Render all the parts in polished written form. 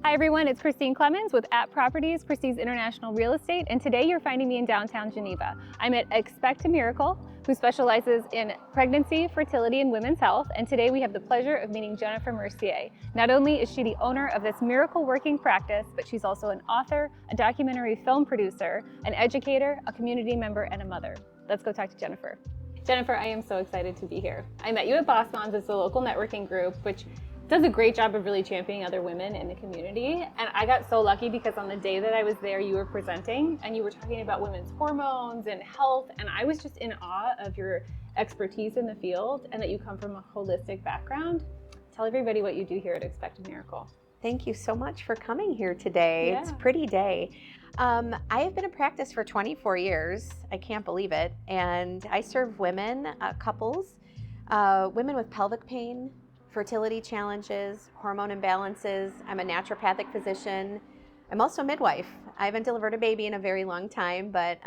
Hi everyone, it's Kristine Clemens with At Properties, Prestige International Real Estate, and today you're finding me in downtown Geneva. I'm at Expect a Miracle, who specializes in pregnancy, fertility, and women's health, and today we have the pleasure of meeting Jennifer Mercier. Not only is she the owner of this miracle working practice, but she's also an author, a documentary film producer, an educator, a community member, and a mother. Let's go talk to Jennifer. Jennifer, I am so excited to be here. I met you at Boss Moms. It's a local networking group, which does a great job of really championing other women in the community. And I got so lucky because on the day that I was there, you were presenting and you were talking about women's hormones and health. And I was just in awe of your expertise in the field and that you come from a holistic background. Tell everybody what you do here at Expect a Miracle. Thank you so much for coming here today. Yeah. It's a pretty day. I have been in practice for 24 years. I can't believe it. And I serve women, couples, women with pelvic pain, fertility challenges, hormone imbalances. I'm a naturopathic physician. I'm also a midwife. I haven't delivered a baby in a very long time, but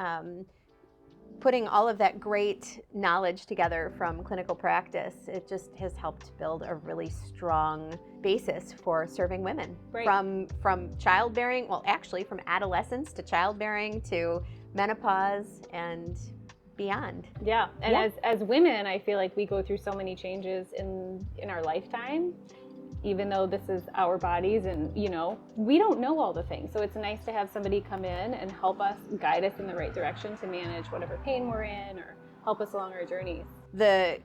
putting all of that great knowledge together from clinical practice, it just has helped build a really strong basis for serving women. Right. From childbearing, well, actually from adolescence to childbearing to menopause and beyond. Yeah, and as women, I feel like we go through so many changes in our lifetime, even though this is our bodies and, we don't know all the things. So it's nice to have somebody come in and help us, guide us in the right direction to manage whatever pain we're in or help us along our journeys. The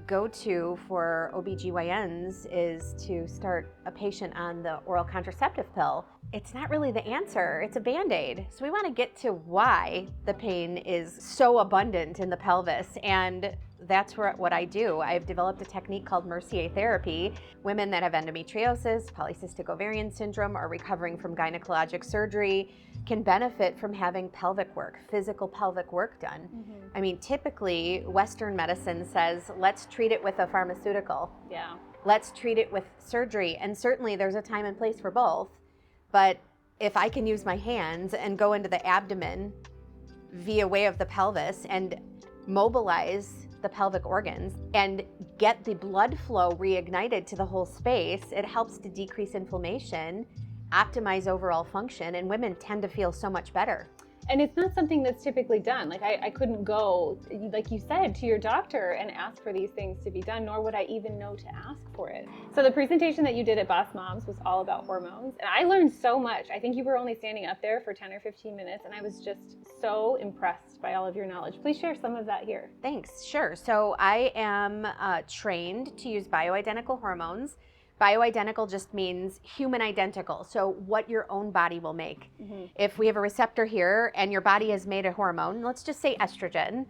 go-to for OBGYNs is to start a patient on the oral contraceptive pill. It's not really the answer, it's a Band-Aid. So we want to get to why the pain is so abundant in the pelvis, and that's what I do. I've developed a technique called Mercier therapy. Women that have endometriosis, polycystic ovarian syndrome, or recovering from gynecologic surgery can benefit from having pelvic work, physical pelvic work done. Mm-hmm. I mean, typically Western medicine says, let's treat it with a pharmaceutical. Yeah. Let's treat it with surgery, and certainly there's a time and place for both. But if I can use my hands and go into the abdomen via way of the pelvis and mobilize the pelvic organs and get the blood flow reignited to the whole space, it helps to decrease inflammation, optimize overall function, and women tend to feel so much better. And it's not something that's typically done. Like I couldn't go, like you said, to your doctor and ask for these things to be done, nor would I even know to ask for it. So the presentation that you did at Boss Moms was all about hormones, and I learned so much. I think you were only standing up there for 10 or 15 minutes, and I was just so impressed by all of your knowledge. Please share some of that here. Thanks, sure. So I am trained to use bioidentical hormones. Bioidentical just means human identical, so what your own body will make. Mm-hmm. If we have a receptor here and your body has made a hormone, let's just say estrogen,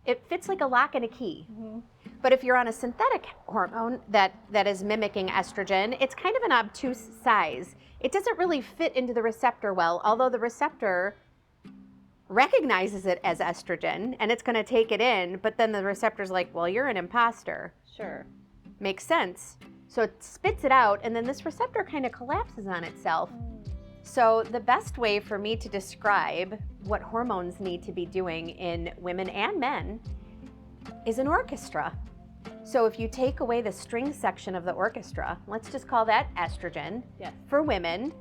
it fits like a lock and a key. Mm-hmm. But if you're on a synthetic hormone that is mimicking estrogen, it's kind of an obtuse size. It doesn't really fit into the receptor well, although the receptor recognizes it as estrogen and it's going to take it in, but then the receptor's like, well, you're an imposter. Sure. Makes sense. So it spits it out, and then this receptor kind of collapses on itself. So the best way for me to describe what hormones need to be doing in women and men is an orchestra. So if you take away the string section of the orchestra, let's just call that estrogen. Yes. For women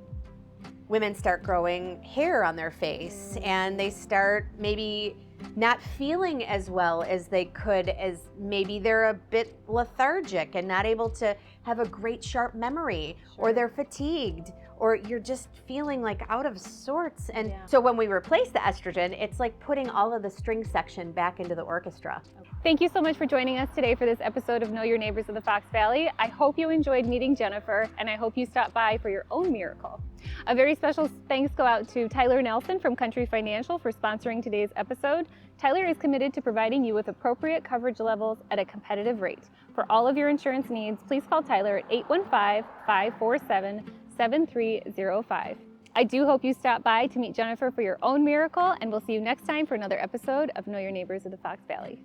start growing hair on their face, and they start maybe not feeling as well as they could, as maybe they're a bit lethargic and not able to have a great sharp memory. Sure. Or they're fatigued, or you're just feeling like out of sorts. And so when we replace the estrogen, it's like putting all of the string section back into the orchestra. Okay. Thank you so much for joining us today for this episode of Know Your Neighbors of the Fox Valley. I hope you enjoyed meeting Jennifer, and I hope you stop by for your own miracle. A very special thanks go out to Tyler Nelson from Country Financial for sponsoring today's episode. Tyler is committed to providing you with appropriate coverage levels at a competitive rate. For all of your insurance needs, please call Tyler at 815-547-7305. I do hope you stop by to meet Jennifer for your own miracle, and we'll see you next time for another episode of Know Your Neighbors of the Fox Valley.